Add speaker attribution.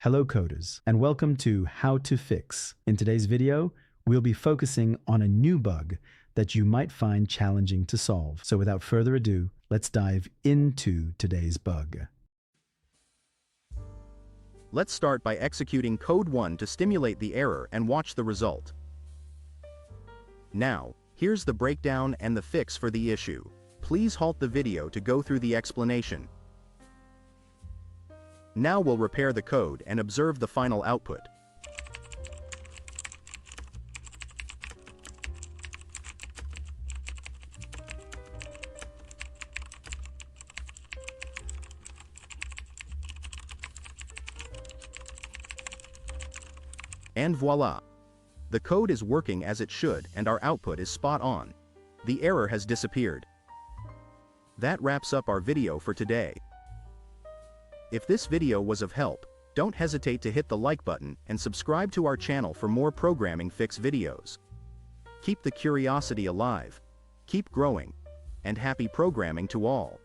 Speaker 1: Hello coders, and welcome to How to Fix. In today's video, we'll be focusing on a new bug that you might find challenging to solve. So without further ado, let's dive into today's bug.
Speaker 2: Let's start by executing code 1 to stimulate the error and watch the result. Now, here's the breakdown and the fix for the issue. Please halt the video to go through the explanation. Now we'll repair the code and observe the final output. And voila! The code is working as it should and our output is spot on. The error has disappeared. That wraps up our video for today. If this video was of help, don't hesitate to hit the like button and subscribe to our channel for more programming fix videos. Keep the curiosity alive, keep growing, and happy programming to all.